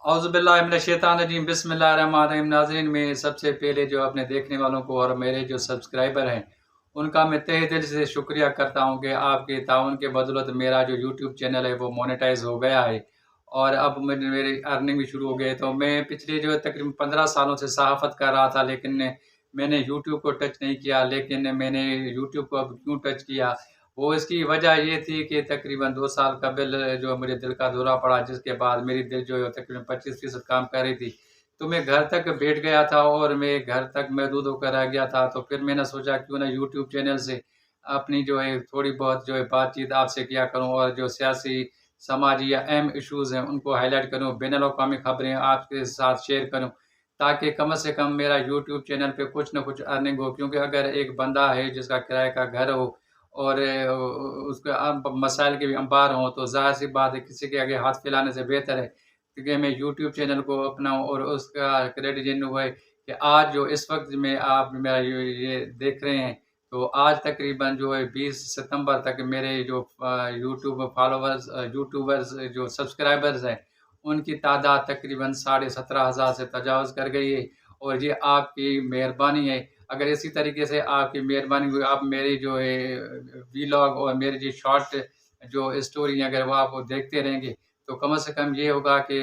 औज़ुबिल्लाहिमिनश्शैतानिर्रजीम बिस्मिल्लाहिर्रहमानिर्रहीम। नाज़रीन, में सबसे पहले जो अपने देखने वालों को और मेरे जो सब्सक्राइबर हैं उनका मैं तहे दिल से शुक्रिया करता हूं कि आपके ताउन के बदौलत मेरा जो यूट्यूब चैनल है वो मोनेटाइज हो गया है और अब मेरी अर्निंग भी शुरू हो गई। तो मैं पिछले जो तकरीबन 15 सालों से सहाफ़त कर रहा था, लेकिन मैंने यूट्यूब को टच नहीं किया। लेकिन मैंने यूट्यूब को अब क्यों टच किया, वो इसकी वजह ये थी कि तकरीबन 2 साल कबल जो मुझे दिल का दौरा पड़ा, जिसके बाद मेरी दिल जो है तकरीबन 25% काम कर रही थी। तो मैं घर तक बैठ गया था और मैं घर तक महदूद होकर रह गया था। तो फिर मैंने सोचा क्यों ना यूट्यूब चैनल से अपनी जो है थोड़ी बहुत जो है बातचीत आपसे किया करूँ और जो सियासी, समाजी या अहम इश्यूज़ हैं उनको हाईलाइट करूँ, बैनुल-अक़वामी खबरें आपके साथ शेयर करूँ, ताकि कम से कम मेरा यूट्यूब चैनल पे कुछ न कुछ अर्निंग हो। क्योंकि अगर एक बंदा है जिसका किराए का घर हो और उसके मसाइल के भी अंबार हों, तो ज़ाहिर-सी बात है किसी के आगे हाथ फैलाने से बेहतर है क्योंकि मैं यूट्यूब चैनल को अपनाऊँ। और उसका क्रेडिट ये हुआ है कि आज जो इस वक़्त में आप मेरा ये देख रहे हैं, तो आज तकरीबन जो है 20 सितंबर तक मेरे जो यूट्यूबर्स जो सब्सक्राइबर्स हैं, उनकी तादाद तकरीबन 17,500 से तजावुज़ कर गई है। और ये आपकी मेहरबानी है। अगर इसी तरीके से आपकी मेहरबानी हुई, आप मेरी जो है वीलॉग और मेरी जो शॉर्ट जो स्टोरी है अगर वो आप देखते रहेंगे, तो कम से कम ये होगा कि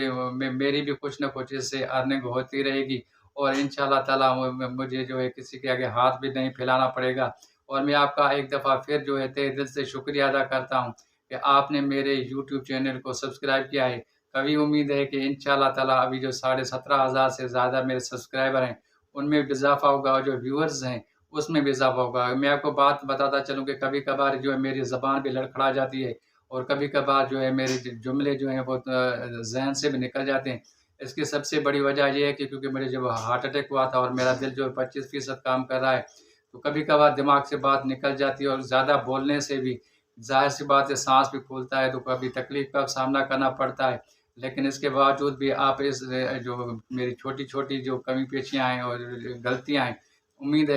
मेरी भी कुछ न कुछ इससे अर्निंग होती रहेगी और इंशाअल्लाह ताला मुझे जो है किसी के आगे हाथ भी नहीं फैलाना पड़ेगा। और मैं आपका एक दफ़ा फिर जो है तहे दिल से शुक्रिया अदा करता हूँ कि आपने मेरे यूट्यूब चैनल को सब्सक्राइब किया है। कभी उम्मीद है कि इंशाअल्लाह ताला अभी जो 17,500 से ज़्यादा मेरे सब्सक्राइबर हैं, उनमें भी इज़ाफ़ा होगा और जो व्यूअर्स हैं, उसमें भी इज़ाफ़ा होगा। मैं आपको बात बताता चलूँ कि कभी-कभार जो है मेरी ज़बान भी लड़खड़ा जाती है और कभी-कभार जो है मेरे जुमले जो हैं वो ज़हन से भी निकल जाते हैं। इसकी सबसे बड़ी वजह ये है कि क्योंकि मुझे जब हार्ट अटैक हुआ था और मेरा दिल जो है 25% काम कर रहा है, तो कभी-कभार दिमाग से बात निकल जाती है और ज़्यादा बोलने से भी ज़ाहिर-सी बात है साँस भी फूलता है, तो कभी तकलीफ़ का सामना करना पड़ता है। लेकिन इसके बावजूद भी आप इस जो मेरी छोटी-छोटी जो कमी-पेशियाँ हैं और गलतियाँ हैं, उम्मीद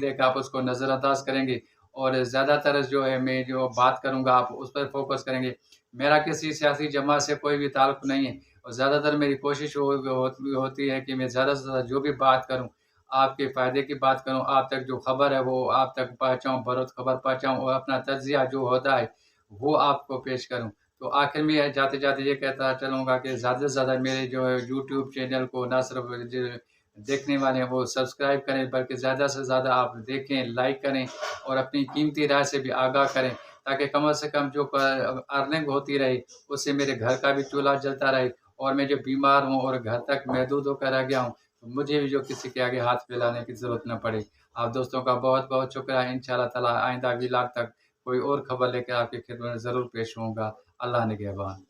है कि आप उसको नज़रअंदाज़ करेंगे और ज़्यादातर जो है मैं जो बात करूँगा आप उस पर फ़ोकस करेंगे। मेरा किसी सियासी जमात से कोई भी ताल्लुक़ नहीं है और ज़्यादातर मेरी कोशिश होती है कि मैं ज़्यादा से ज़्यादा जो भी बात करूँ, आपके फ़ायदे की बात करूँ, आप तक जो खबर है वो आप तक पहुँचाऊँ, बरोज़ खबर पहुँचाऊँ और अपना तज़िया जो होता है, वो आपको पेश करूँ। तो आखिर में जाते-जाते ये कहता चलूँगा कि ज़्यादा से ज़्यादा मेरे जो है यूट्यूब चैनल को ना सिर्फ़ ज देखने वाले हैं वो सब्सक्राइब करें, बल्कि ज़्यादा से ज़्यादा आप देखें, लाइक करें और अपनी कीमती राय से भी आगाह करें, ताकि कम से कम जो अर्निंग होती रहे, उससे मेरे घर का भी चूल्हा जलता रहे और मैं जो बीमार हूँ और घर तक महदूद होकर रह गया हूँ, तो मुझे भी जो किसी के आगे हाथ फैलाने की ज़रूरत ना पड़े। आप दोस्तों का बहुत-बहुत शुक्रिया। इंशाअल्लाह ताला आइंदा व्लॉग तक कोई और खबर लेकर आपकी खिदमत में ज़रूर पेश होऊँगा। अल्लाह निगहबान।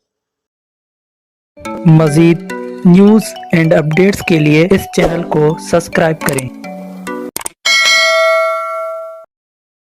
मज़ीद न्यूज़ एंड अपडेट्स के लिए इस चैनल को सब्सक्राइब करें।